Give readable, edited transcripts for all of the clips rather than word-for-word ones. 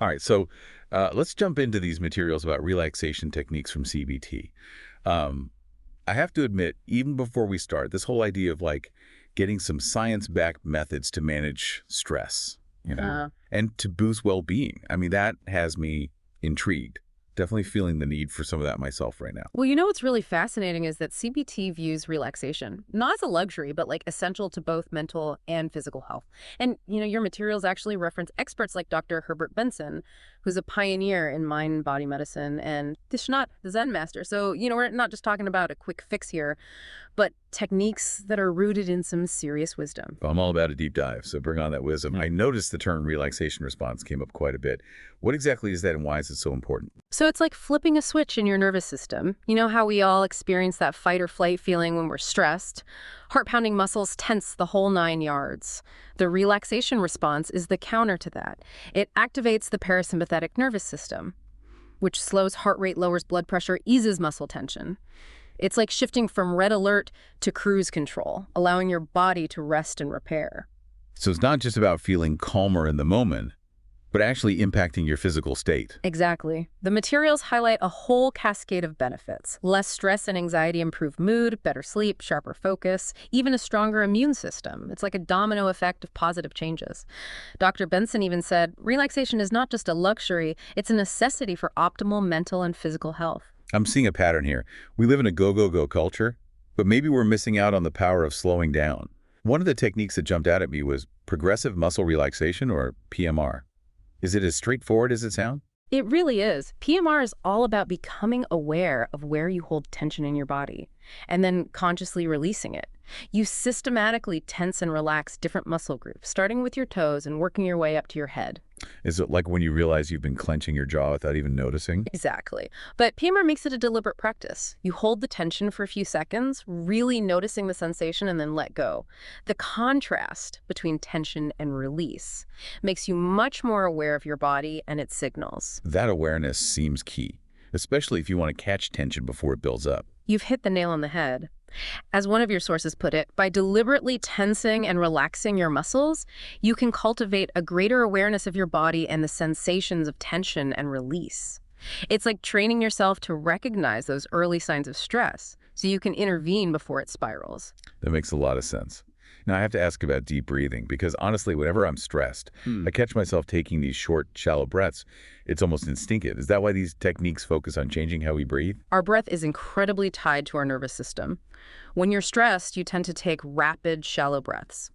All right, so let's jump into these materials about relaxation techniques from CBT. Um, I have to admit, even before we start, this whole idea of like getting some science-backed methods to manage stress, and to boost well-being. I mean, that has me intrigued. Definitely feeling the need for some of that myself right now. Well, you know what's really fascinating is that CBT views relaxation not as a luxury, but like essential to both mental and physical health. And, your materials actually reference experts like Dr. Herbert Benson, who's a pioneer in mind-body medicine, and Thich Nhat, the Zen master. So, we're not just talking about a quick fix here, but techniques that are rooted in some serious wisdom. I'm all about a deep dive, so bring on that wisdom. I noticed the term relaxation response came up quite a bit. What exactly is that and why is it so important? So it's like flipping a switch in your nervous system. You know how we all experience that fight or flight feeling when we're stressed? Heart-pounding muscles tense the whole 9 yards. The relaxation response is the counter to that. It activates the parasympathetic nervous system, which slows heart rate, lowers blood pressure, eases muscle tension. It's like shifting from red alert to cruise control, allowing your body to rest and repair. So it's not just about feeling calmer in the moment, but actually impacting your physical state. Exactly. The materials highlight a whole cascade of benefits. Less stress and anxiety improve mood, better sleep, sharper focus, even a stronger immune system. It's like a domino effect of positive changes. Dr. Benson even said, relaxation is not just a luxury, it's a necessity for optimal mental and physical health. I'm seeing a pattern here. We live in a go-go-go culture, but maybe we're missing out on the power of slowing down. One of the techniques that jumped out at me was progressive muscle relaxation, or PMR. Is it as straightforward as it sounds? It really is. PMR is all about becoming aware of where you hold tension in your body and then consciously releasing it. You systematically tense and relax different muscle groups, starting with your toes and working your way up to your head. Is it like when you realize you've been clenching your jaw without even noticing? Exactly. But PMR makes it a deliberate practice. You hold the tension for a few seconds, really noticing the sensation, and then let go. The contrast between tension and release makes you much more aware of your body and its signals. That awareness seems key, especially if you want to catch tension before it builds up. You've hit the nail on the head. As one of your sources put it, by deliberately tensing and relaxing your muscles, you can cultivate a greater awareness of your body and the sensations of tension and release. It's like training yourself to recognize those early signs of stress so you can intervene before it spirals. That makes a lot of sense. Now, I have to ask about deep breathing because honestly, whenever I'm stressed, I catch myself taking these short, shallow breaths. It's almost instinctive. Is that why these techniques focus on changing how we breathe? Our breath is incredibly tied to our nervous system. When you're stressed, you tend to take rapid, shallow breaths,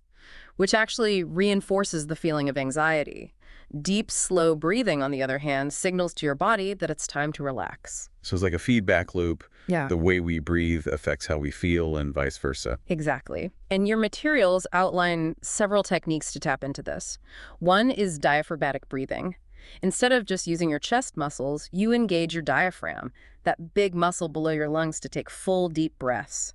which actually reinforces the feeling of anxiety. Deep, slow breathing, on the other hand, signals to your body that it's time to relax. So it's like a feedback loop. Yeah. The way we breathe affects how we feel and vice versa. Exactly. And your materials outline several techniques to tap into this. One is diaphragmatic breathing. Instead of just using your chest muscles, you engage your diaphragm, that big muscle below your lungs, to take full, deep breaths.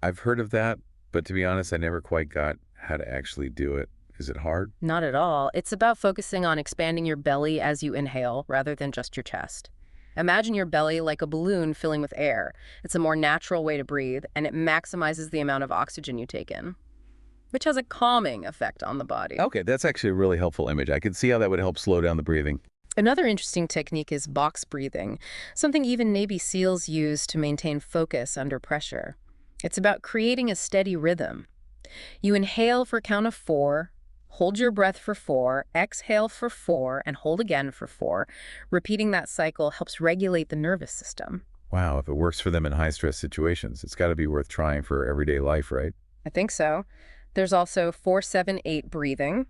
I've heard of that, but to be honest, I never quite got how to actually do it. Is it hard? Not at all. It's about focusing on expanding your belly as you inhale rather than just your chest. Imagine your belly like a balloon filling with air. It's a more natural way to breathe, and it maximizes the amount of oxygen you take in, which has a calming effect on the body. Okay, that's actually a really helpful image. I can see how that would help slow down the breathing. Another interesting technique is box breathing, something even Navy SEALs use to maintain focus under pressure. It's about creating a steady rhythm. You inhale for a count of 4, hold your breath for 4, exhale for 4, and hold again for 4. Repeating that cycle helps regulate the nervous system. Wow, if it works for them in high-stress situations, it's got to be worth trying for everyday life, right? I think so. There's also 4-7-8 breathing,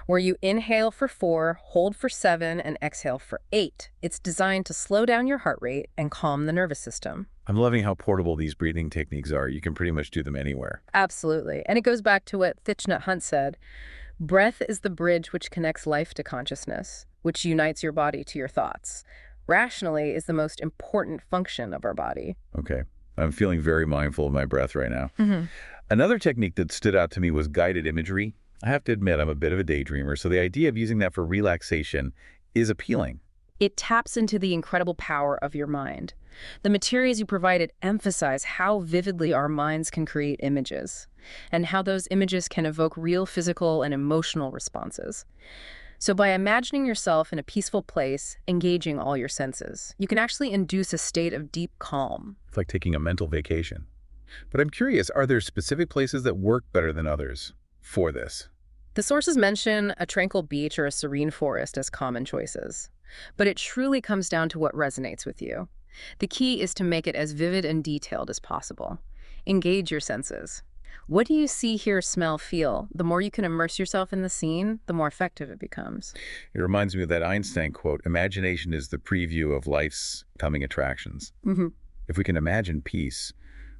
where you inhale for 4, hold for 7, and exhale for 8. It's designed to slow down your heart rate and calm the nervous system. I'm loving how portable these breathing techniques are. You can pretty much do them anywhere. Absolutely. And it goes back to what Thich Nhat Hanh said. Breath is the bridge which connects life to consciousness, which unites your body to your thoughts. Rationally is the most important function of our body. Okay. I'm feeling very mindful of my breath right now. Another technique that stood out to me was guided imagery. I have to admit, I'm a bit of a daydreamer, so the idea of using that for relaxation is appealing. It taps into the incredible power of your mind. The materials you provided emphasize how vividly our minds can create images, and how those images can evoke real physical and emotional responses. So by imagining yourself in a peaceful place, engaging all your senses, you can actually induce a state of deep calm. It's like taking a mental vacation. But I'm curious, are there specific places that work better than others for this? The sources mention a tranquil beach or a serene forest as common choices, but it truly comes down to what resonates with you. The key is to make it as vivid and detailed as possible. Engage your senses. What do you see, hear, smell, feel? The more you can immerse yourself in the scene, the more effective it becomes. It reminds me of that Einstein quote, imagination is the preview of life's coming attractions. hmm If we can imagine peace,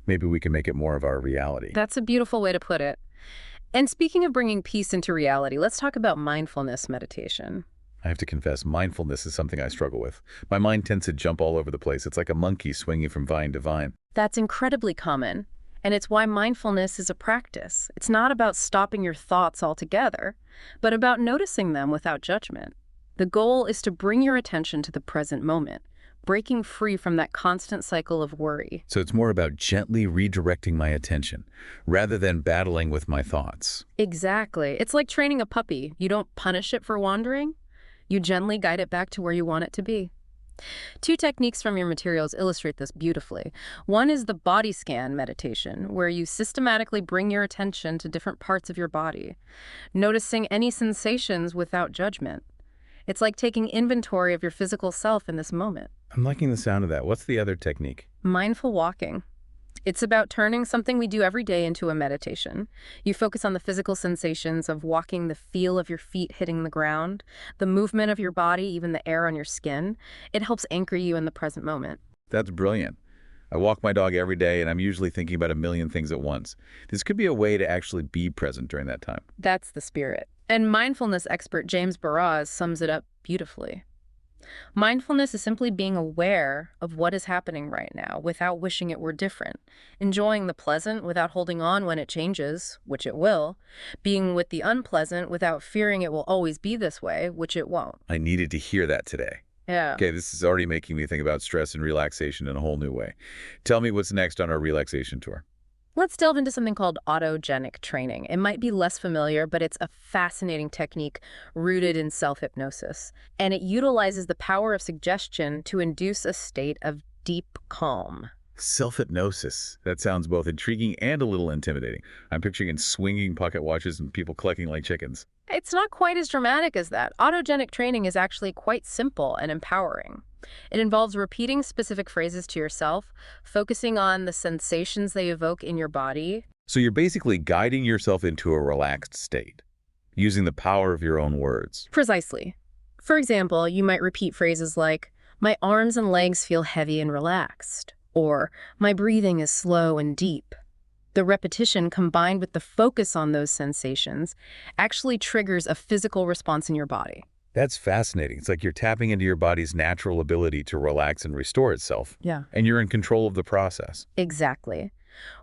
maybe we can make it more of our reality. That's a beautiful way to put it. And speaking of bringing peace into reality, let's talk about mindfulness meditation. I have to confess, mindfulness is something I struggle with. My mind tends to jump all over the place. It's like a monkey swinging from vine to vine. That's incredibly common. And it's why mindfulness is a practice. It's not about stopping your thoughts altogether, but about noticing them without judgment. The goal is to bring your attention to the present moment, breaking free from that constant cycle of worry. So it's more about gently redirecting my attention rather than battling with my thoughts. Exactly. It's like training a puppy. You don't punish it for wandering. You gently guide it back to where you want it to be. Two techniques from your materials illustrate this beautifully. One is the body scan meditation, where you systematically bring your attention to different parts of your body, noticing any sensations without judgment. It's like taking inventory of your physical self in this moment. I'm liking the sound of that. What's the other technique? Mindful walking. It's about turning something we do every day into a meditation. You focus on the physical sensations of walking, the feel of your feet hitting the ground, the movement of your body, even the air on your skin. It helps anchor you in the present moment. That's brilliant. I walk my dog every day, and I'm usually thinking about a million things at once. This could be a way to actually be present during that time. That's the spirit. And mindfulness expert James Baraz sums it up beautifully. Mindfulness is simply being aware of what is happening right now without wishing it were different, enjoying the pleasant without holding on when it changes, which it will, being with the unpleasant without fearing it will always be this way, which it won't. I needed to hear that today. Yeah. Okay, this is already making me think about stress and relaxation in a whole new way. Tell me what's next on our relaxation tour. Let's delve into something called autogenic training. It might be less familiar, but it's a fascinating technique rooted in self-hypnosis. And it utilizes the power of suggestion to induce a state of deep calm. Self-hypnosis. That sounds both intriguing and a little intimidating. I'm picturing swinging pocket watches and people clucking like chickens. It's not quite as dramatic as that. Autogenic training is actually quite simple and empowering. It involves repeating specific phrases to yourself, focusing on the sensations they evoke in your body. So you're basically guiding yourself into a relaxed state, using the power of your own words. Precisely. For example, you might repeat phrases like, "My arms and legs feel heavy and relaxed," or "My breathing is slow and deep." The repetition combined with the focus on those sensations actually triggers a physical response in your body. That's fascinating. It's like you're tapping into your body's natural ability to relax and restore itself. Yeah. And you're in control of the process. Exactly.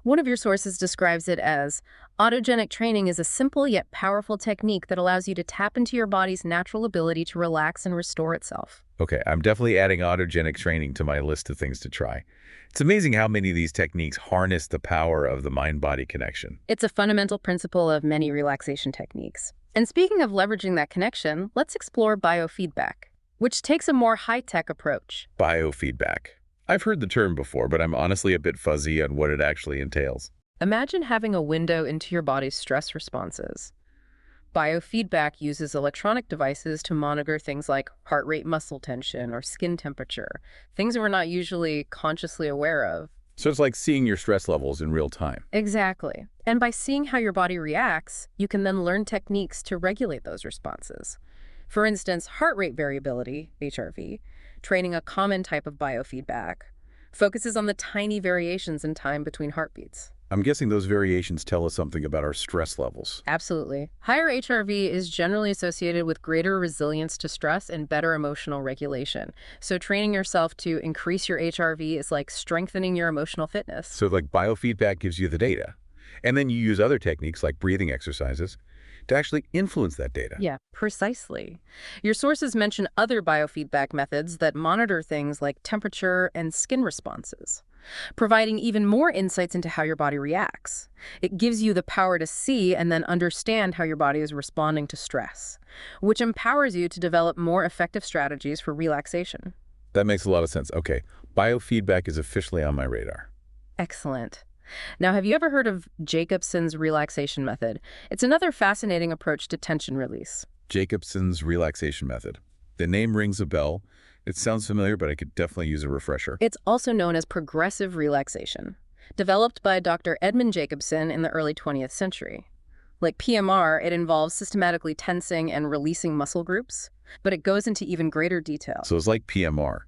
One of your sources describes it as, autogenic training is a simple yet powerful technique that allows you to tap into your body's natural ability to relax and restore itself. Okay, I'm definitely adding autogenic training to my list of things to try. It's amazing how many of these techniques harness the power of the mind-body connection. It's a fundamental principle of many relaxation techniques. And speaking of leveraging that connection, let's explore biofeedback, which takes a more high-tech approach. Biofeedback. I've heard the term before, but I'm honestly a bit fuzzy on what it actually entails. Imagine having a window into your body's stress responses. Biofeedback uses electronic devices to monitor things like heart rate, muscle tension, or skin temperature, things we're not usually consciously aware of. So it's like seeing your stress levels in real time. Exactly. And by seeing how your body reacts, you can then learn techniques to regulate those responses. For instance, heart rate variability, HRV, training a common type of biofeedback, focuses on the tiny variations in time between heartbeats. I'm guessing those variations tell us something about our stress levels. Absolutely. Higher HRV is generally associated with greater resilience to stress and better emotional regulation. So training yourself to increase your HRV is like strengthening your emotional fitness. So like biofeedback gives you the data. And then you use other techniques like breathing exercises to actually influence that data. Yeah, precisely. Your sources mention other biofeedback methods that monitor things like temperature and skin responses. providing even more insights into how your body reacts. It gives you the power to see and then understand how your body is responding to stress, which empowers you to develop more effective strategies for relaxation. That makes a lot of sense. Okay, biofeedback is officially on my radar. Excellent. Now, have you ever heard of Jacobson's relaxation method? It's another fascinating approach to tension release. Jacobson's relaxation method. The name rings a bell. It sounds familiar, but I could definitely use a refresher. It's also known as progressive relaxation, developed by Dr. Edmund Jacobson in the early 20th century. Like PMR, it involves systematically tensing and releasing muscle groups, but it goes into even greater detail. So it's like PMR,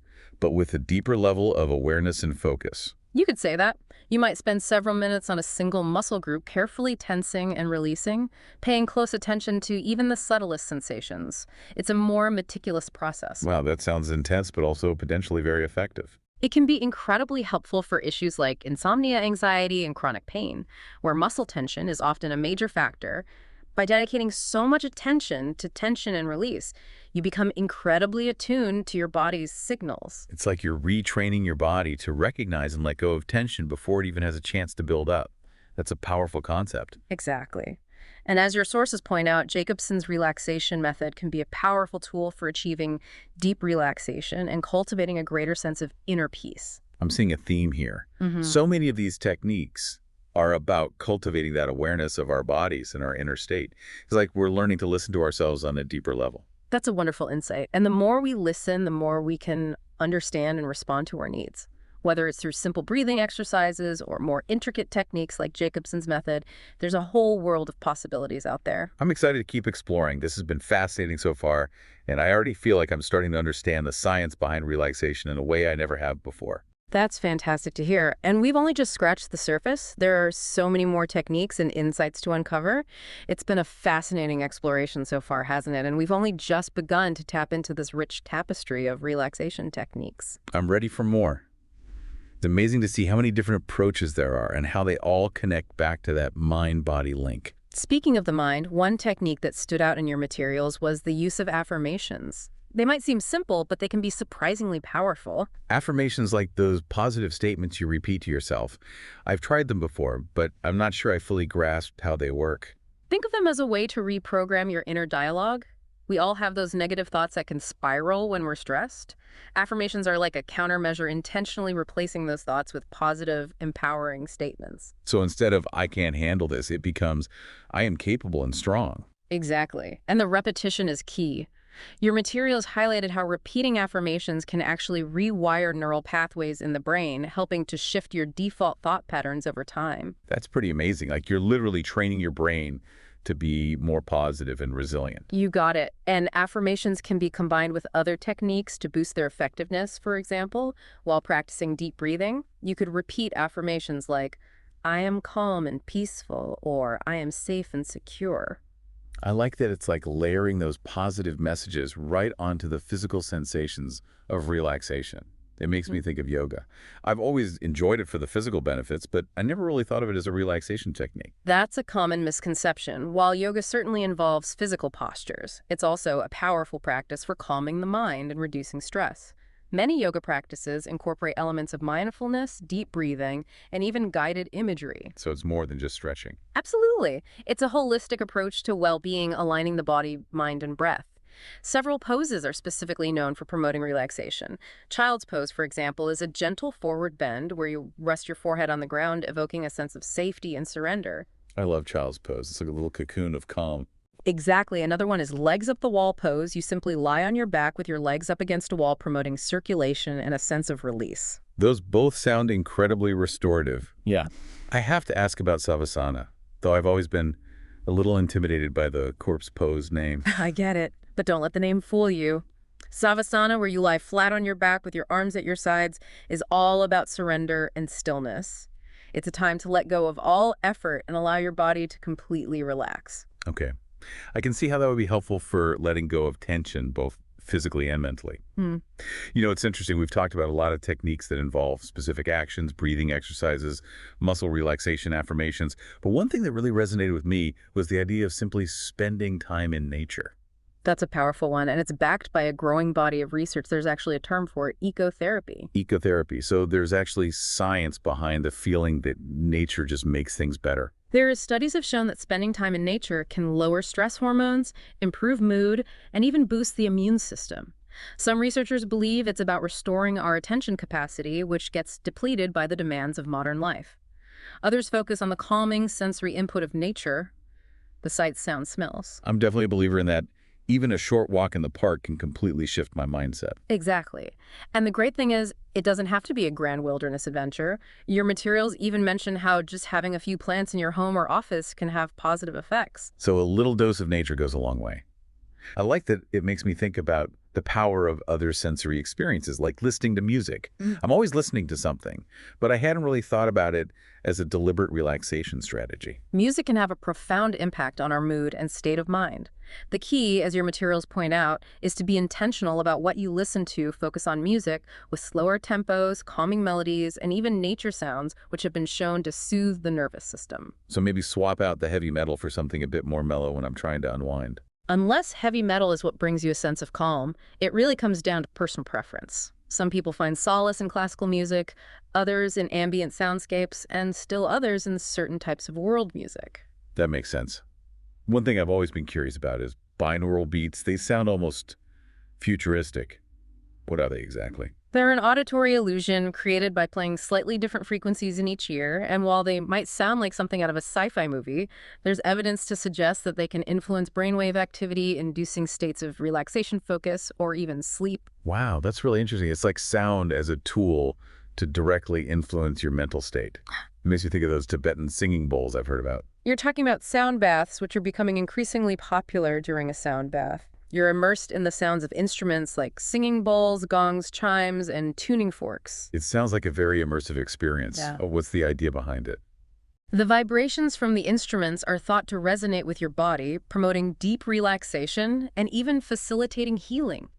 but with a deeper level of awareness and focus. You could say that. You might spend several minutes on a single muscle group carefully tensing and releasing, paying close attention to even the subtlest sensations. It's a more meticulous process. Wow, that sounds intense, but also potentially very effective. It can be incredibly helpful for issues like insomnia, anxiety, and chronic pain, where muscle tension is often a major factor. By dedicating so much attention to tension and release, you become incredibly attuned to your body's signals. It's like you're retraining your body to recognize and let go of tension before it even has a chance to build up. That's a powerful concept. Exactly. And as your sources point out, Jacobson's relaxation method can be a powerful tool for achieving deep relaxation and cultivating a greater sense of inner peace. I'm seeing a theme here. So many of these techniques are about cultivating that awareness of our bodies and our inner state. It's like we're learning to listen to ourselves on a deeper level. That's a wonderful insight. And the more we listen, the more we can understand and respond to our needs. Whether it's through simple breathing exercises or more intricate techniques like Jacobson's method, there's a whole world of possibilities out there. I'm excited to keep exploring. This has been fascinating so far, and I already feel like I'm starting to understand the science behind relaxation in a way I never have before. That's fantastic to hear. And we've only just scratched the surface. There are so many more techniques and insights to uncover. It's been a fascinating exploration so far, hasn't it? And we've only just begun to tap into this rich tapestry of relaxation techniques. I'm ready for more. It's amazing to see how many different approaches there are and how they all connect back to that mind-body link. Speaking of the mind, one technique that stood out in your materials was the use of affirmations. They might seem simple, but they can be surprisingly powerful. Affirmations like those positive statements you repeat to yourself. I've tried them before, but I'm not sure I fully grasped how they work. Think of them as a way to reprogram your inner dialogue. We all have those negative thoughts that can spiral when we're stressed. Affirmations are like a countermeasure, intentionally replacing those thoughts with positive, empowering statements. So instead of "I can't handle this," it becomes "I am capable and strong." Exactly. And the repetition is key. Your materials highlighted how repeating affirmations can actually rewire neural pathways in the brain, helping to shift your default thought patterns over time. That's pretty amazing. Like you're literally training your brain to be more positive and resilient. You got it. And affirmations can be combined with other techniques to boost their effectiveness. For example, while practicing deep breathing, you could repeat affirmations like, "I am calm and peaceful," or "I am safe and secure." I like that it's like layering those positive messages right onto the physical sensations of relaxation. It makes me think of yoga. I've always enjoyed it for the physical benefits, but I never really thought of it as a relaxation technique. That's a common misconception. While yoga certainly involves physical postures, it's also a powerful practice for calming the mind and reducing stress. Many yoga practices incorporate elements of mindfulness, deep breathing, and even guided imagery. So it's more than just stretching. Absolutely. It's a holistic approach to well-being, aligning the body, mind, and breath. Several poses are specifically known for promoting relaxation. Child's pose, for example, is a gentle forward bend where you rest your forehead on the ground, evoking a sense of safety and surrender. I love child's pose. It's like a little cocoon of calm. Exactly. Another one is legs up the wall pose. You simply lie on your back with your legs up against a wall, promoting circulation and a sense of release. Those both sound incredibly restorative. Yeah. I have to ask about Savasana, though I've always been a little intimidated by the corpse pose name. I get it, but don't let the name fool you. Savasana, where you lie flat on your back with your arms at your sides, is all about surrender and stillness. It's a time to let go of all effort and allow your body to completely relax. Okay. I can see how that would be helpful for letting go of tension, both physically and mentally. You know, it's interesting. We've talked about a lot of techniques that involve specific actions, breathing exercises, muscle relaxation, affirmations. But one thing that really resonated with me was the idea of simply spending time in nature. That's a powerful one, and it's backed by a growing body of research. There's actually a term for it, ecotherapy. Ecotherapy. So there's actually science behind the feeling that nature just makes things better. Studies have shown that spending time in nature can lower stress hormones, improve mood, and even boost the immune system. Some researchers believe it's about restoring our attention capacity, which gets depleted by the demands of modern life. Others focus on the calming sensory input of nature, the sights, sounds, smells. I'm definitely a believer in that. Even a short walk in the park can completely shift my mindset. Exactly. And the great thing is, it doesn't have to be a grand wilderness adventure. Your materials even mention how just having a few plants in your home or office can have positive effects. So a little dose of nature goes a long way. I like that it makes me think about the power of other sensory experiences, like listening to music. I'm always listening to something, but I hadn't really thought about it as a deliberate relaxation strategy. Music can have a profound impact on our mood and state of mind. The key, as your materials point out, is to be intentional about what you listen to. Focus on music with slower tempos, calming melodies, and even nature sounds, which have been shown to soothe the nervous system. So maybe swap out the heavy metal for something a bit more mellow when I'm trying to unwind. Unless heavy metal is what brings you a sense of calm, it really comes down to personal preference. Some people find solace in classical music, others in ambient soundscapes, and still others in certain types of world music. That makes sense. One thing I've always been curious about is binaural beats. They sound almost futuristic. What are they exactly? They're an auditory illusion created by playing slightly different frequencies in each ear, and while they might sound like something out of a sci-fi movie, there's evidence to suggest that they can influence brainwave activity, inducing states of relaxation, focus, or even sleep. Wow, that's really interesting. It's like sound as a tool to directly influence your mental state. It makes me think of those Tibetan singing bowls I've heard about. You're talking about sound baths, which are becoming increasingly popular during a sound bath. You're immersed in the sounds of instruments like singing bowls, gongs, chimes, and tuning forks. It sounds like a very immersive experience. Yeah. What's the idea behind it? The vibrations from the instruments are thought to resonate with your body, promoting deep relaxation and even facilitating healing.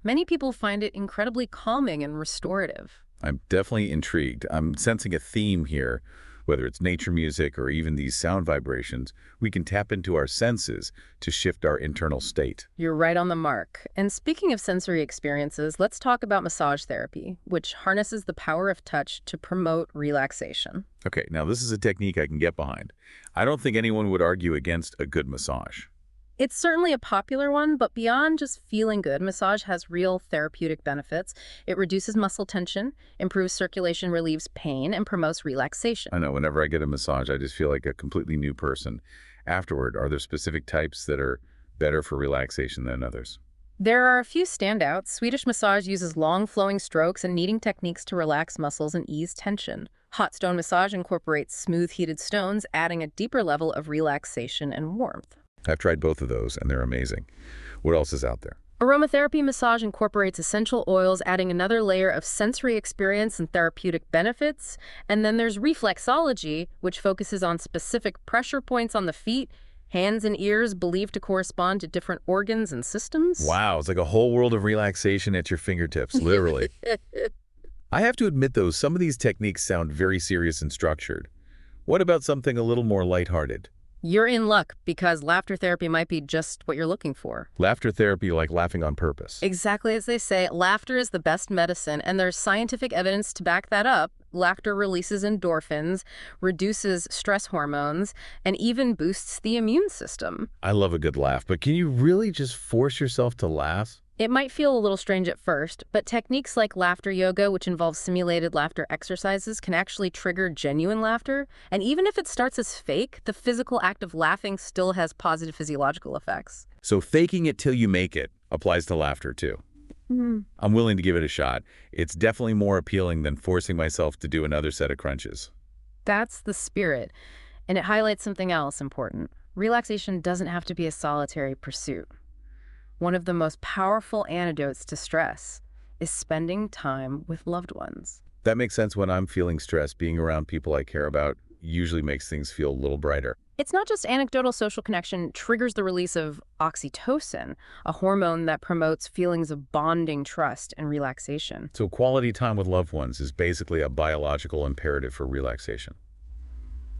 Many people find it incredibly calming and restorative. I'm definitely intrigued. I'm sensing a theme here. Whether it's nature music or even these sound vibrations, we can tap into our senses to shift our internal state. You're right on the mark. And speaking of sensory experiences, let's talk about massage therapy, which harnesses the power of touch to promote relaxation. Okay, now this is a technique I can get behind. I don't think anyone would argue against a good massage. It's certainly a popular one, but beyond just feeling good, massage has real therapeutic benefits. It reduces muscle tension, improves circulation, relieves pain, and promotes relaxation. I know whenever I get a massage, I just feel like a completely new person. Afterward, are there specific types that are better for relaxation than others? There are a few standouts. Swedish massage uses long flowing strokes and kneading techniques to relax muscles and ease tension. Hot stone massage incorporates smooth heated stones, adding a deeper level of relaxation and warmth. I've tried both of those, and they're amazing. What else is out there? Aromatherapy massage incorporates essential oils, adding another layer of sensory experience and therapeutic benefits. And then there's reflexology, which focuses on specific pressure points on the feet, hands, and ears believed to correspond to different organs and systems. Wow, it's like a whole world of relaxation at your fingertips, literally. I have to admit, though, some of these techniques sound very serious and structured. What about something a little more lighthearted? You're in luck, because laughter therapy might be just what you're looking for. Laughter therapy, like laughing on purpose. Exactly as they say, laughter is the best medicine, and there's scientific evidence to back that up. Laughter releases endorphins, reduces stress hormones, and even boosts the immune system. I love a good laugh, but can you really just force yourself to laugh? It might feel a little strange at first, but techniques like laughter yoga, which involves simulated laughter exercises, can actually trigger genuine laughter. And even if it starts as fake, the physical act of laughing still has positive physiological effects. So faking it till you make it applies to laughter, too. I'm willing to give it a shot. It's definitely more appealing than forcing myself to do another set of crunches. That's the spirit. And it highlights something else important. Relaxation doesn't have to be a solitary pursuit. One of the most powerful antidotes to stress is spending time with loved ones. That makes sense. When I'm feeling stressed, being around people I care about usually makes things feel a little brighter. It's not just anecdotal social connection triggers the release of oxytocin, a hormone that promotes feelings of bonding, trust, and relaxation. So quality time with loved ones is basically a biological imperative for relaxation.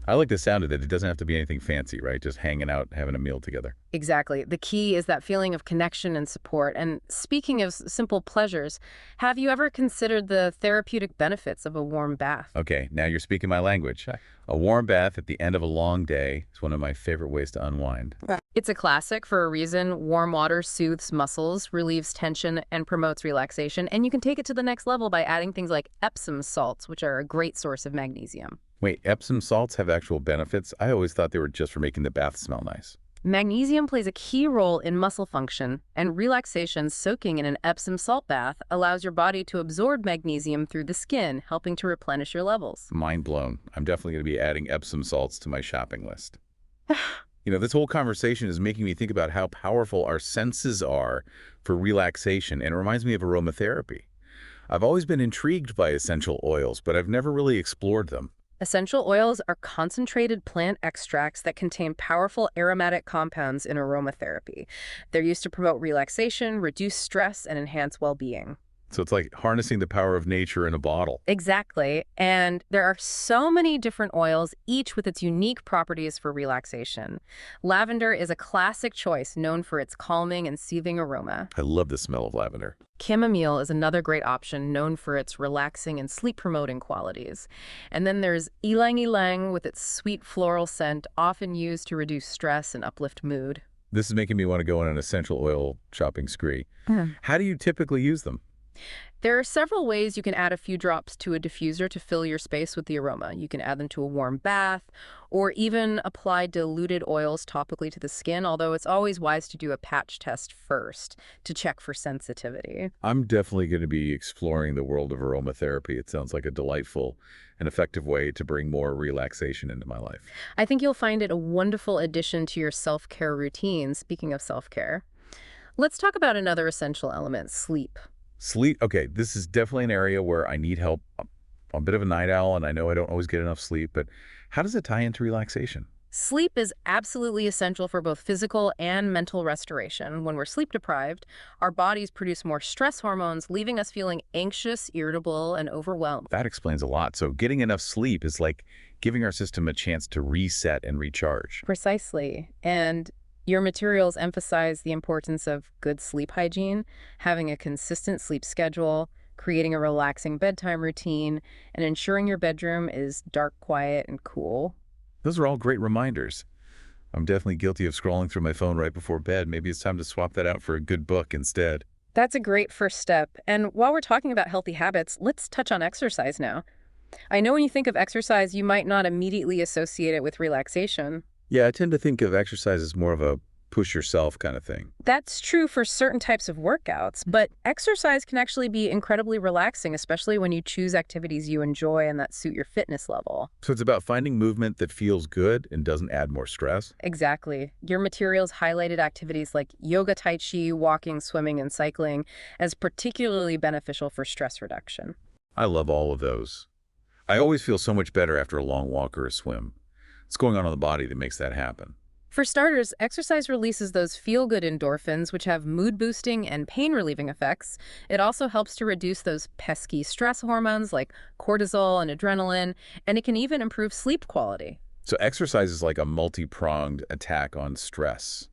I like the sound of it. It doesn't have to be anything fancy, right? Just hanging out, having a meal together. Exactly. The key is that feeling of connection and support. And speaking of simple pleasures, have you ever considered the therapeutic benefits of a warm bath? Okay, now you're speaking my language. A warm bath at the end of a long day is one of my favorite ways to unwind. It's a classic for a reason. Warm water soothes muscles, relieves tension, and promotes relaxation. And you can take it to the next level by adding things like Epsom salts, which are a great source of magnesium. Wait, Epsom salts have actual benefits? I always thought they were just for making the bath smell nice. Magnesium plays a key role in muscle function, and relaxation soaking in an Epsom salt bath allows your body to absorb magnesium through the skin, helping to replenish your levels. Mind blown. I'm definitely going to be adding Epsom salts to my shopping list. This whole conversation is making me think about how powerful our senses are for relaxation, and it reminds me of aromatherapy. I've always been intrigued by essential oils, but I've never really explored them. Essential oils are concentrated plant extracts that contain powerful aromatic compounds in aromatherapy. They're used to promote relaxation, reduce stress, and enhance well-being. So it's like harnessing the power of nature in a bottle. Exactly. And there are so many different oils, each with its unique properties for relaxation. Lavender is a classic choice known for its calming and soothing aroma. I love the smell of lavender. Chamomile is another great option known for its relaxing and sleep-promoting qualities. And then there's ylang ylang with its sweet floral scent, often used to reduce stress and uplift mood. This is making me want to go on an essential oil shopping spree. How do you typically use them? There are several ways you can add a few drops to a diffuser to fill your space with the aroma. You can add them to a warm bath or even apply diluted oils topically to the skin, although it's always wise to do a patch test first to check for sensitivity. I'm definitely going to be exploring the world of aromatherapy. It sounds like a delightful and effective way to bring more relaxation into my life. I think you'll find it a wonderful addition to your self-care routine. Speaking of self-care, let's talk about another essential element, sleep. Sleep, okay, this is definitely an area where I need help. I'm a bit of a night owl, and I know I don't always get enough sleep, but how does it tie into relaxation? Sleep is absolutely essential for both physical and mental restoration. When we're sleep deprived, our bodies produce more stress hormones, leaving us feeling anxious, irritable, and overwhelmed. That explains a lot. So getting enough sleep is like giving our system a chance to reset and recharge. Precisely. And your materials emphasize the importance of good sleep hygiene, having a consistent sleep schedule, creating a relaxing bedtime routine, and ensuring your bedroom is dark, quiet, and cool. Those are all great reminders. I'm definitely guilty of scrolling through my phone right before bed. Maybe it's time to swap that out for a good book instead. That's a great first step. And while we're talking about healthy habits, let's touch on exercise now. I know when you think of exercise, you might not immediately associate it with relaxation. Yeah, I tend to think of exercise as more of a push yourself kind of thing. That's true for certain types of workouts, but exercise can actually be incredibly relaxing, especially when you choose activities you enjoy and that suit your fitness level. So it's about finding movement that feels good and doesn't add more stress. Exactly. Your materials highlighted activities like yoga, tai chi, walking, swimming, and cycling as particularly beneficial for stress reduction. I love all of those. I always feel so much better after a long walk or a swim. What's going on in the body that makes that happen? For starters, exercise releases those feel-good endorphins, which have mood-boosting and pain-relieving effects. It also helps to reduce those pesky stress hormones like cortisol and adrenaline, and it can even improve sleep quality. So exercise is like a multi-pronged attack on stress.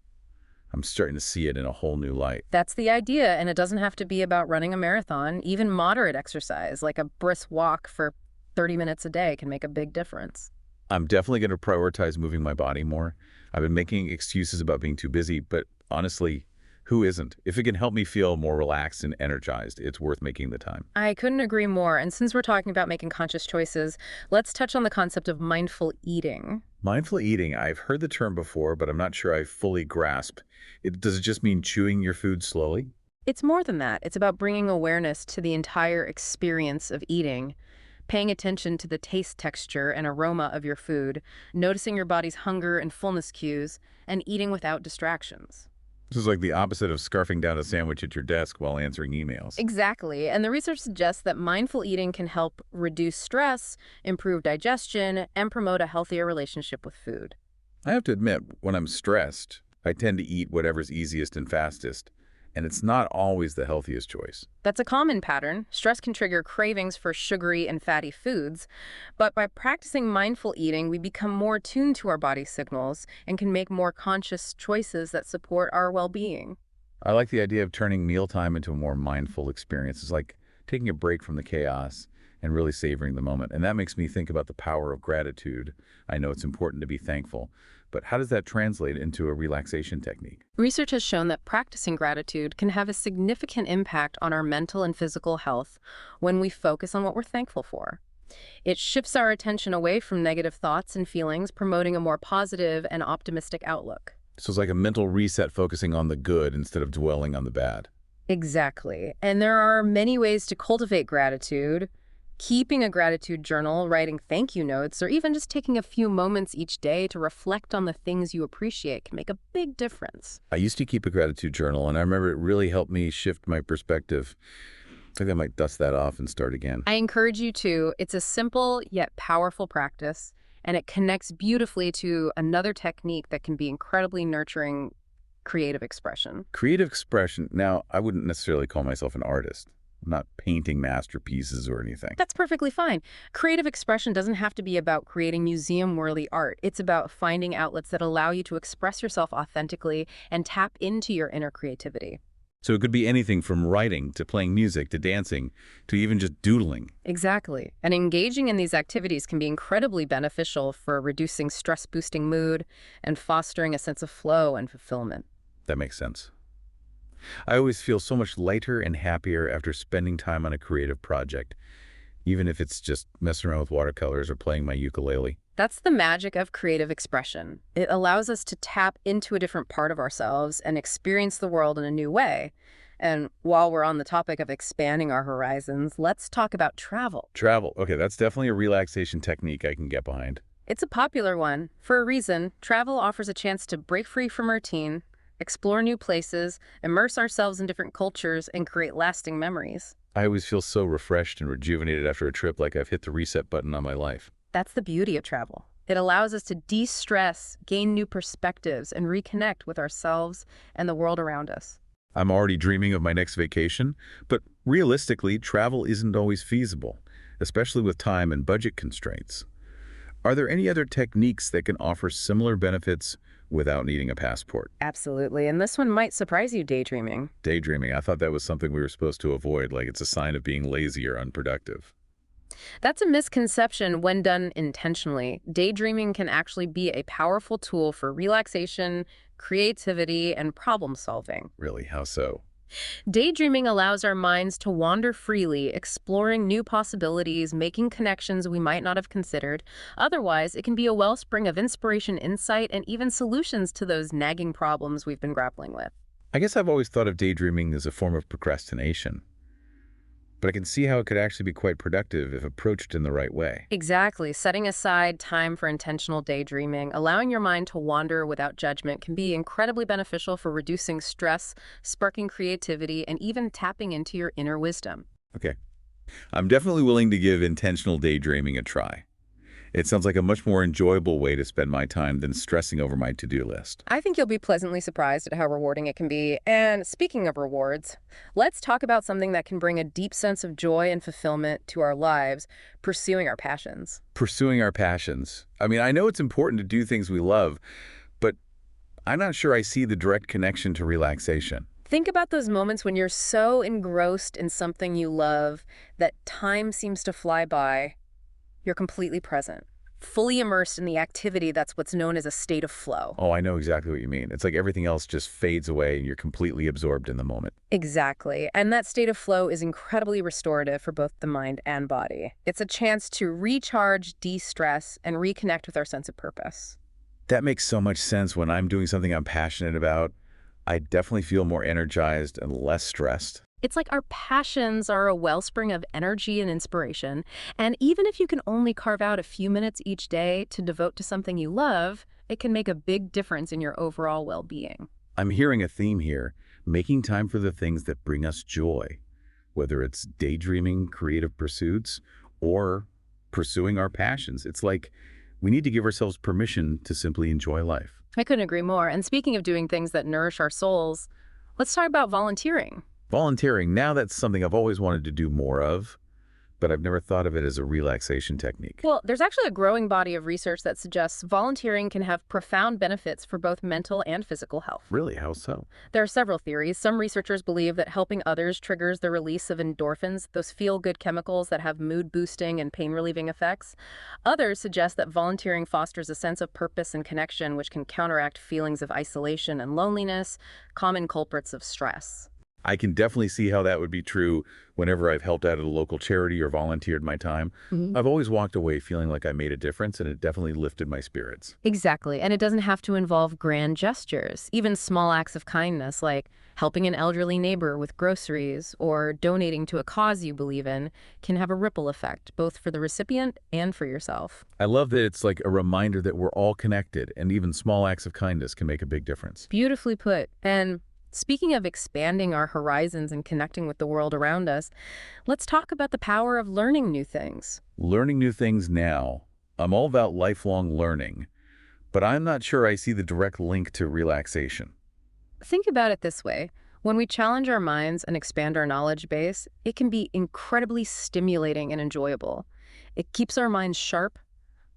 I'm starting to see it in a whole new light. That's the idea, and it doesn't have to be about running a marathon. Even moderate exercise, like a brisk walk for 30 minutes a day, can make a big difference. I'm definitely going to prioritize moving my body more. I've been making excuses about being too busy, but honestly, who isn't? If it can help me feel more relaxed and energized, it's worth making the time. I couldn't agree more. And since we're talking about making conscious choices, let's touch on the concept of mindful eating. Mindful eating, I've heard the term before, but I'm not sure I fully grasp. Does it just mean chewing your food slowly? It's more than that. It's about bringing awareness to the entire experience of eating, paying attention to the taste, texture, and aroma of your food, noticing your body's hunger and fullness cues, and eating without distractions. This is like the opposite of scarfing down a sandwich at your desk while answering emails. Exactly. And the research suggests that mindful eating can help reduce stress, improve digestion, and promote a healthier relationship with food. I have to admit, when I'm stressed, I tend to eat whatever's easiest and fastest, and it's not always the healthiest choice. That's a common pattern. Stress can trigger cravings for sugary and fatty foods, but by practicing mindful eating, we become more attuned to our body signals and can make more conscious choices that support our well-being. I like the idea of turning mealtime into a more mindful experience. It's like taking a break from the chaos and really savoring the moment. And that makes me think about the power of gratitude. I know it's important to be thankful, but how does that translate into a relaxation technique? Research has shown that practicing gratitude can have a significant impact on our mental and physical health when we focus on what we're thankful for. It shifts our attention away from negative thoughts and feelings, promoting a more positive and optimistic outlook. So it's like a mental reset focusing on the good instead of dwelling on the bad. Exactly. And there are many ways to cultivate gratitude. Keeping a gratitude journal, writing thank you notes, or even just taking a few moments each day to reflect on the things you appreciate can make a big difference. I used to keep a gratitude journal, and I remember it really helped me shift my perspective. I think I might dust that off and start again. I encourage you to. It's a simple yet powerful practice, and it connects beautifully to another technique that can be incredibly nurturing: creative expression. Creative expression. Now, I wouldn't necessarily call myself an artist. I'm not painting masterpieces or anything. That's perfectly fine. Creative expression doesn't have to be about creating museum-worthy art. It's about finding outlets that allow you to express yourself authentically and tap into your inner creativity. So it could be anything from writing to playing music to dancing to even just doodling. Exactly. And engaging in these activities can be incredibly beneficial for reducing stress-boosting mood and fostering a sense of flow and fulfillment. That makes sense. I always feel so much lighter and happier after spending time on a creative project, even if it's just messing around with watercolors or playing my ukulele. That's the magic of creative expression. It allows us to tap into a different part of ourselves and experience the world in a new way. And while we're on the topic of expanding our horizons, let's talk about travel. Travel. Okay, that's definitely a relaxation technique I can get behind. It's a popular one. For a reason, travel offers a chance to break free from routine, explore new places, immerse ourselves in different cultures, and create lasting memories. I always feel so refreshed and rejuvenated after a trip, like I've hit the reset button on my life. That's the beauty of travel. It allows us to de-stress, gain new perspectives, and reconnect with ourselves and the world around us. I'm already dreaming of my next vacation, but realistically, travel isn't always feasible, especially with time and budget constraints. Are there any other techniques that can offer similar benefits without needing a passport? Absolutely. And this one might surprise you: daydreaming. Daydreaming, I thought that was something we were supposed to avoid, like it's a sign of being lazy or unproductive. That's a misconception when done intentionally. Daydreaming can actually be a powerful tool for relaxation, creativity, and problem solving. Really, how so? Daydreaming allows our minds to wander freely, exploring new possibilities, making connections we might not have considered. Otherwise, it can be a wellspring of inspiration, insight, and even solutions to those nagging problems we've been grappling with. I guess I've always thought of daydreaming as a form of procrastination, but I can see how it could actually be quite productive if approached in the right way. Exactly. Setting aside time for intentional daydreaming, allowing your mind to wander without judgment, can be incredibly beneficial for reducing stress, sparking creativity, and even tapping into your inner wisdom. Okay. I'm definitely willing to give intentional daydreaming a try. It sounds like a much more enjoyable way to spend my time than stressing over my to-do list. I think you'll be pleasantly surprised at how rewarding it can be. And speaking of rewards, let's talk about something that can bring a deep sense of joy and fulfillment to our lives: pursuing our passions. Pursuing our passions. I mean, I know it's important to do things we love, but I'm not sure I see the direct connection to relaxation. Think about those moments when you're so engrossed in something you love that time seems to fly by. You're completely present, fully immersed in the activity. That's what's known as a state of flow. Oh, I know exactly what you mean. It's like everything else just fades away and you're completely absorbed in the moment. Exactly. And that state of flow is incredibly restorative for both the mind and body. It's a chance to recharge, de-stress, and reconnect with our sense of purpose. That makes so much sense. When I'm doing something I'm passionate about, I definitely feel more energized and less stressed. It's like our passions are a wellspring of energy and inspiration. And even if you can only carve out a few minutes each day to devote to something you love, it can make a big difference in your overall well-being. I'm hearing a theme here: making time for the things that bring us joy, whether it's daydreaming, creative pursuits, or pursuing our passions. It's like we need to give ourselves permission to simply enjoy life. I couldn't agree more. And speaking of doing things that nourish our souls, Let's talk about volunteering. Volunteering, now that's something I've always wanted to do more of, but I've never thought of it as a relaxation technique. Well, there's actually a growing body of research that suggests volunteering can have profound benefits for both mental and physical health. Really? How so? There are several theories. Some researchers believe that helping others triggers the release of endorphins, those feel-good chemicals that have mood-boosting and pain-relieving effects. Others suggest that volunteering fosters a sense of purpose and connection, which can counteract feelings of isolation and loneliness, common culprits of stress. I can definitely see how that would be true whenever I've helped out at a local charity or volunteered my time. I've always walked away feeling like I made a difference, and it definitely lifted my spirits. Exactly, and it doesn't have to involve grand gestures. Even small acts of kindness, like helping an elderly neighbor with groceries or donating to a cause you believe in, can have a ripple effect, both for the recipient and for yourself. I love that it's like a reminder that we're all connected, and even small acts of kindness can make a big difference. Beautifully put. And speaking of expanding our horizons and connecting with the world around us, let's talk about the power of learning new things. Learning new things now. I'm all about lifelong learning, but I'm not sure I see the direct link to relaxation. Think about it this way. When we challenge our minds and expand our knowledge base, it can be incredibly stimulating and enjoyable. It keeps our minds sharp,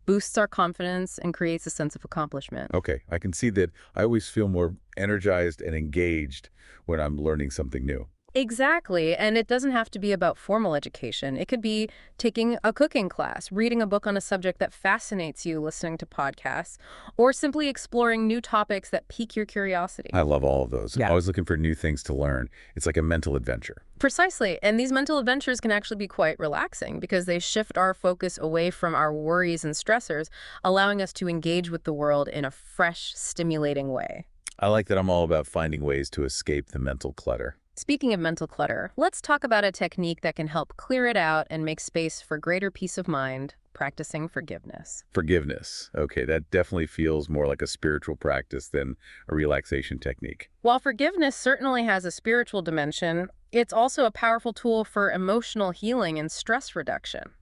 boosts our confidence, and creates a sense of accomplishment. Okay, I can see that I always feel more energized and engaged when I'm learning something new. Exactly, and it doesn't have to be about formal education. It could be taking a cooking class, reading a book on a subject that fascinates you, listening to podcasts, or simply exploring new topics that pique your curiosity. I love all of those. Yeah. Always looking for new things to learn. It's like a mental adventure. Precisely, and these mental adventures can actually be quite relaxing because they shift our focus away from our worries and stressors, allowing us to engage with the world in a fresh, stimulating way. I like that I'm all about finding ways to escape the mental clutter. Speaking of mental clutter, let's talk about a technique that can help clear it out and make space for greater peace of mind, practicing forgiveness. Forgiveness. Okay, that definitely feels more like a spiritual practice than a relaxation technique. While forgiveness certainly has a spiritual dimension, it's also a powerful tool for emotional healing and stress reduction.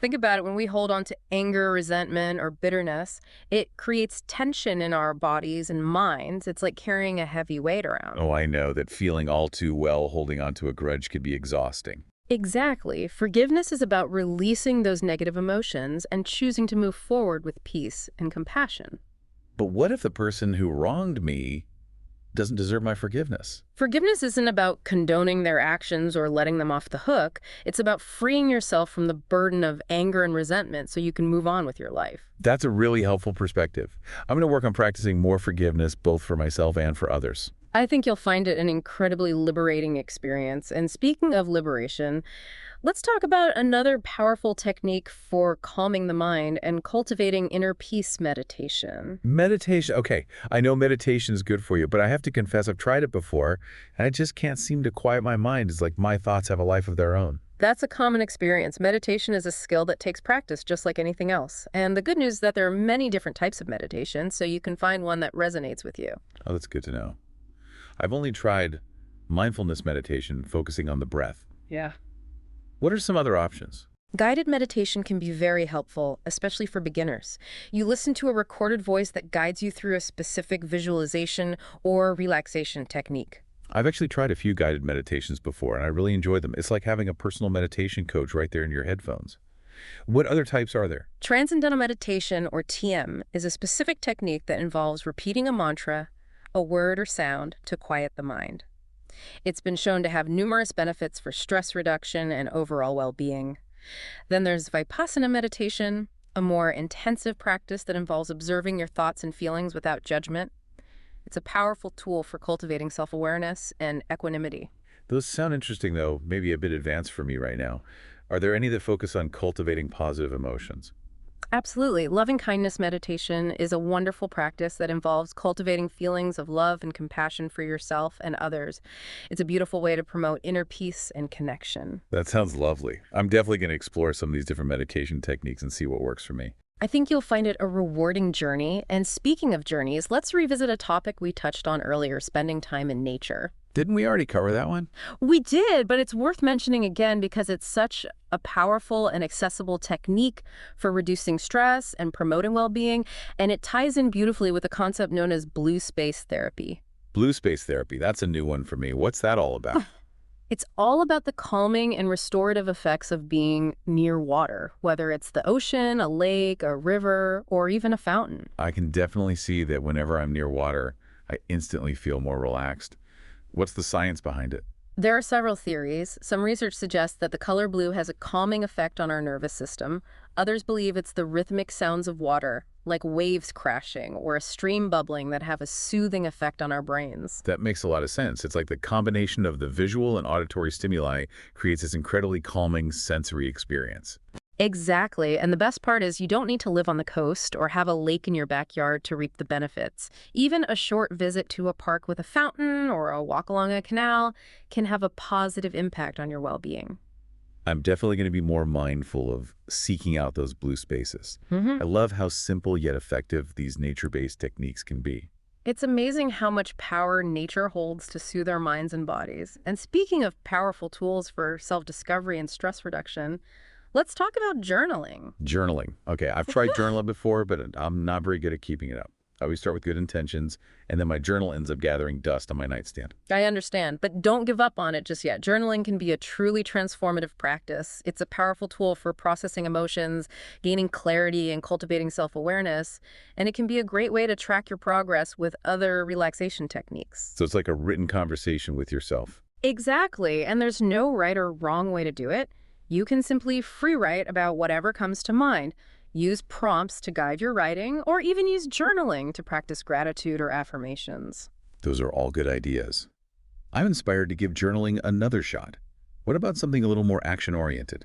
Think about it, when we hold on to anger, resentment, or bitterness, it creates tension in our bodies and minds. It's like carrying a heavy weight around. Oh, I know that feeling all too well holding on to a grudge can be exhausting. Exactly. Forgiveness is about releasing those negative emotions and choosing to move forward with peace and compassion. But what if the person who wronged me doesn't deserve my forgiveness? Forgiveness isn't about condoning their actions or letting them off the hook. It's about freeing yourself from the burden of anger and resentment so you can move on with your life. That's a really helpful perspective. I'm going to work on practicing more forgiveness both for myself and for others. I think you'll find it an incredibly liberating experience. And speaking of liberation, let's talk about another powerful technique for calming the mind and cultivating inner peace: meditation. Meditation. Okay, I know meditation is good for you, but I have to confess I've tried it before, and I just can't seem to quiet my mind. It's like my thoughts have a life of their own. That's a common experience. Meditation is a skill that takes practice, just like anything else. And the good news is that there are many different types of meditation, so you can find one that resonates with you. Oh, that's good to know. I've only tried mindfulness meditation, focusing on the breath. Yeah. What are some other options? Guided meditation can be very helpful, especially for beginners. You listen to a recorded voice that guides you through a specific visualization or relaxation technique. I've actually tried a few guided meditations before, and I really enjoy them. It's like having a personal meditation coach right there in your headphones. What other types are there? Transcendental meditation, or TM, is a specific technique that involves repeating a mantra, a word or sound, to quiet the mind. It's been shown to have numerous benefits for stress reduction and overall well-being. Then there's Vipassana meditation, a more intensive practice that involves observing your thoughts and feelings without judgment. It's a powerful tool for cultivating self-awareness and equanimity. Those sound interesting, though, maybe a bit advanced for me right now. Are there any that focus on cultivating positive emotions? Absolutely. Loving-kindness meditation is a wonderful practice that involves cultivating feelings of love and compassion for yourself and others. It's a beautiful way to promote inner peace and connection. That sounds lovely. I'm definitely going to explore some of these different meditation techniques and see what works for me. I think you'll find it a rewarding journey. And speaking of journeys, let's revisit a topic we touched on earlier: spending time in nature. Didn't we already cover that one? We did, but it's worth mentioning again because it's such a powerful and accessible technique for reducing stress and promoting well-being, and it ties in beautifully with a concept known as blue space therapy. Blue space therapy, that's a new one for me. What's that all about? It's all about the calming and restorative effects of being near water, whether it's the ocean, a lake, a river, or even a fountain. I can definitely see that whenever I'm near water, I instantly feel more relaxed. What's the science behind it? There are several theories. Some research suggests that the color blue has a calming effect on our nervous system. Others believe it's the rhythmic sounds of water, like waves crashing or a stream bubbling, that have a soothing effect on our brains. That makes a lot of sense. It's like the combination of the visual and auditory stimuli creates this incredibly calming sensory experience. Exactly. And the best part is you don't need to live on the coast or have a lake in your backyard to reap the benefits. Even a short visit to a park with a fountain or a walk along a canal can have a positive impact on your well-being. I'm definitely going to be more mindful of seeking out those blue spaces. I love how simple yet effective these nature-based techniques can be. It's amazing how much power nature holds to soothe our minds and bodies. And speaking of powerful tools for self-discovery and stress reduction, let's talk about journaling. Journaling. Okay, I've tried journaling before, but I'm not very good at keeping it up. I always start with good intentions, and then my journal ends up gathering dust on my nightstand. I understand, but don't give up on it just yet. Journaling can be a truly transformative practice. It's a powerful tool for processing emotions, gaining clarity, and cultivating self-awareness. And it can be a great way to track your progress with other relaxation techniques. So it's like a written conversation with yourself. Exactly, and there's no right or wrong way to do it. You can simply free write about whatever comes to mind. Use prompts to guide your writing, or even use journaling to practice gratitude or affirmations. Those are all good ideas. I'm inspired to give journaling another shot. What about something a little more action-oriented?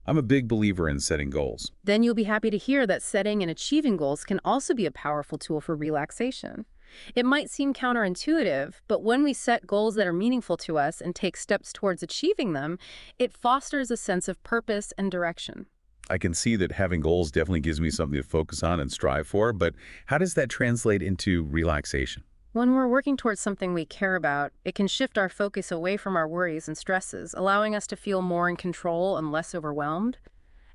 I'm a big believer in setting goals. Then you'll be happy to hear that setting and achieving goals can also be a powerful tool for relaxation. It might seem counterintuitive, but when we set goals that are meaningful to us and take steps towards achieving them, it fosters a sense of purpose and direction. I can see that having goals definitely gives me something to focus on and strive for, but how does that translate into relaxation? When we're working towards something we care about, it can shift our focus away from our worries and stresses, allowing us to feel more in control and less overwhelmed.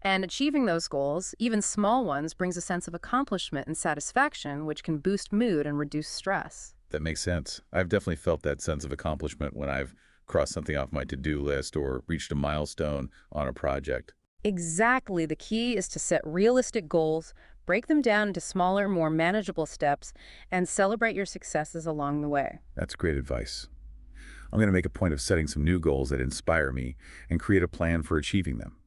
And achieving those goals, even small ones, brings a sense of accomplishment and satisfaction, which can boost mood and reduce stress. That makes sense. I've definitely felt that sense of accomplishment when I've crossed something off my to-do list or reached a milestone on a project. Exactly. The key is to set realistic goals, break them down into smaller, more manageable steps, and celebrate your successes along the way. That's great advice. I'm going to make a point of setting some new goals that inspire me and create a plan for achieving them.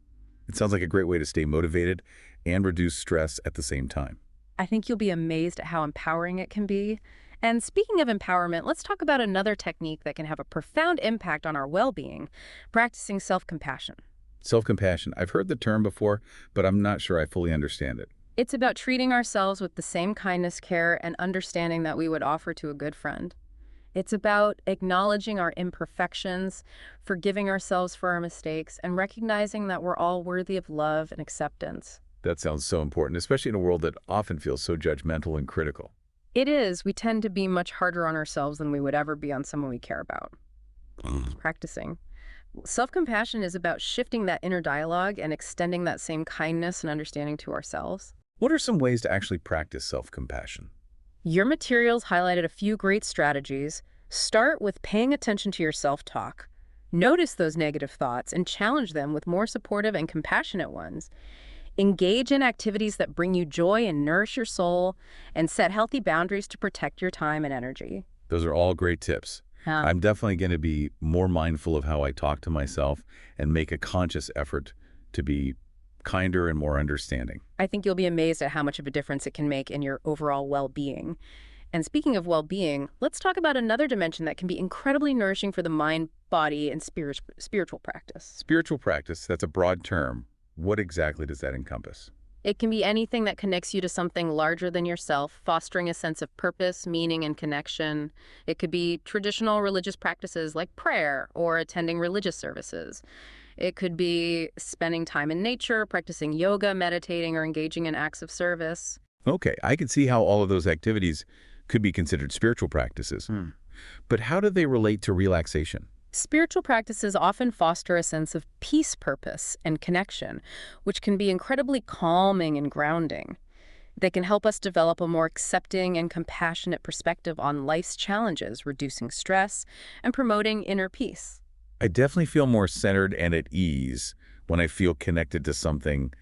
It sounds like a great way to stay motivated and reduce stress at the same time. I think you'll be amazed at how empowering it can be. And speaking of empowerment, let's talk about another technique that can have a profound impact on our well-being: practicing self-compassion. Self-compassion. I've heard the term before, but I'm not sure I fully understand it. It's about treating ourselves with the same kindness, care, and understanding that we would offer to a good friend. It's about acknowledging our imperfections, forgiving ourselves for our mistakes, and recognizing that we're all worthy of love and acceptance. That sounds so important, especially in a world that often feels so judgmental and critical. It is. We tend to be much harder on ourselves than we would ever be on someone we care about. Practicing self-compassion is about shifting that inner dialogue and extending that same kindness and understanding to ourselves. What are some ways to actually practice self-compassion? Your materials highlighted a few great strategies. Start with paying attention to your self-talk. Notice those negative thoughts and challenge them with more supportive and compassionate ones. Engage in activities that bring you joy and nourish your soul, and set healthy boundaries to protect your time and energy. Those are all great tips. I'm definitely going to be more mindful of how I talk to myself and make a conscious effort to be kinder and more understanding. I think you'll be amazed at how much of a difference it can make in your overall well-being. And speaking of well-being, let's talk about another dimension that can be incredibly nourishing for the mind, body, and spiritual practice. Spiritual practice, that's a broad term. What exactly does that encompass? It can be anything that connects you to something larger than yourself, fostering a sense of purpose, meaning, and connection. It could be traditional religious practices like prayer or attending religious services. It could be spending time in nature, practicing yoga, meditating, or engaging in acts of service. Okay, I can see how all of those activities could be considered spiritual practices. But how do they relate to relaxation? Spiritual practices often foster a sense of peace, purpose, and connection, which can be incredibly calming and grounding. They can help us develop a more accepting and compassionate perspective on life's challenges, reducing stress and promoting inner peace. I definitely feel more centered and at ease when I feel connected to something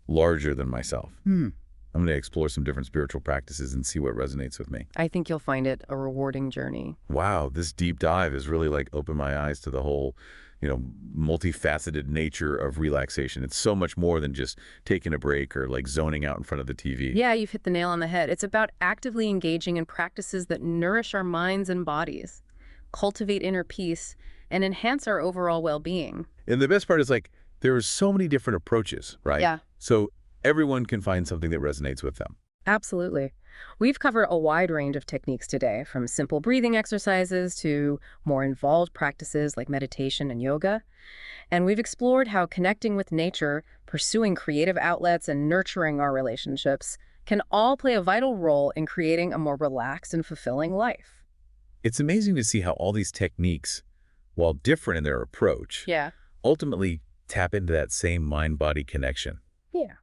larger than myself. I'm going to explore some different spiritual practices and see what resonates with me. I think you'll find it a rewarding journey. Wow, this deep dive has really opened my eyes to the whole, multifaceted nature of relaxation. It's so much more than just taking a break or zoning out in front of the TV. Yeah, you've hit the nail on the head. It's about actively engaging in practices that nourish our minds and bodies, cultivate inner peace, and enhance our overall well-being. And the best part is there are so many different approaches, right? Yeah. So everyone can find something that resonates with them. Absolutely. We've covered a wide range of techniques today, from simple breathing exercises to more involved practices like meditation and yoga. And we've explored how connecting with nature, pursuing creative outlets, and nurturing our relationships can all play a vital role in creating a more relaxed and fulfilling life. It's amazing to see how all these techniques, while different in their approach, Yeah. ultimately tap into that same mind-body connection. Yeah.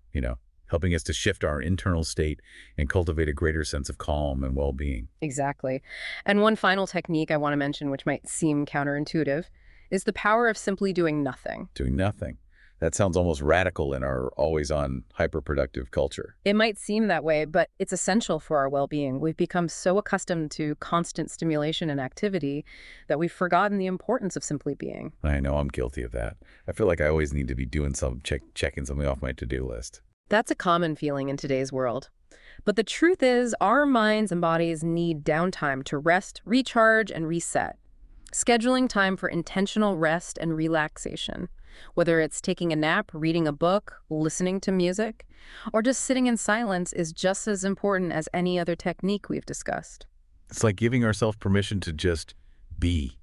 Helping us to shift our internal state and cultivate a greater sense of calm and well-being. Exactly. And one final technique I want to mention, which might seem counterintuitive, is the power of simply doing nothing. Doing nothing. That sounds almost radical in our always-on, hyper-productive culture. It might seem that way, but it's essential for our well-being. We've become so accustomed to constant stimulation and activity that we've forgotten the importance of simply being. I know I'm guilty of that. I feel like I always need to be doing checking something off my to-do list. That's a common feeling in today's world. But the truth is, our minds and bodies need downtime to rest, recharge, and reset. Scheduling time for intentional rest and relaxation, whether it's taking a nap, reading a book, listening to music, or just sitting in silence, is just as important as any other technique we've discussed. It's like giving ourselves permission to just be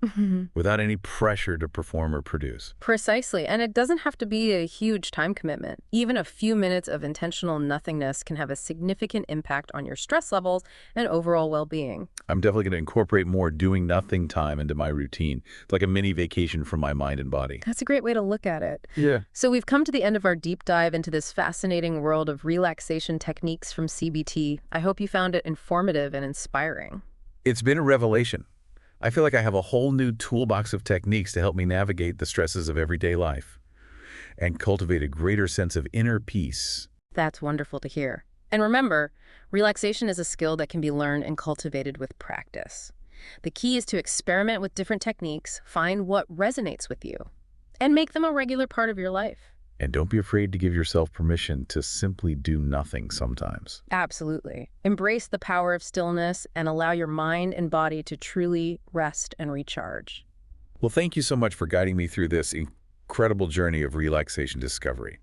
without any pressure to perform or produce. Precisely. And it doesn't have to be a huge time commitment. Even a few minutes of intentional nothingness can have a significant impact on your stress levels and overall well-being. I'm definitely going to incorporate more doing nothing time into my routine. It's like a mini vacation for my mind and body. That's a great way to look at it. Yeah. So we've come to the end of our deep dive into this fascinating world of relaxation techniques from CBT. I hope you found it informative and inspiring. It's been a revelation. I feel like I have a whole new toolbox of techniques to help me navigate the stresses of everyday life and cultivate a greater sense of inner peace. That's wonderful to hear. And remember, relaxation is a skill that can be learned and cultivated with practice. The key is to experiment with different techniques, find what resonates with you, and make them a regular part of your life. And don't be afraid to give yourself permission to simply do nothing sometimes. Absolutely. Embrace the power of stillness and allow your mind and body to truly rest and recharge. Well, thank you so much for guiding me through this incredible journey of relaxation discovery.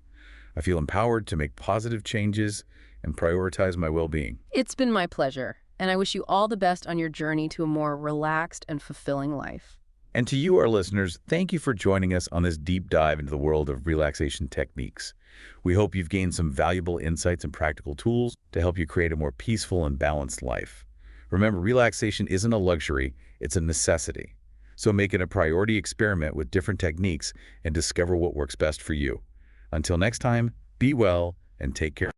I feel empowered to make positive changes and prioritize my well-being. It's been my pleasure, and I wish you all the best on your journey to a more relaxed and fulfilling life. And to you, our listeners, thank you for joining us on this deep dive into the world of relaxation techniques. We hope you've gained some valuable insights and practical tools to help you create a more peaceful and balanced life. Remember, relaxation isn't a luxury, it's a necessity. So make it a priority experiment with different techniques and discover what works best for you. Until next time, be well and take care.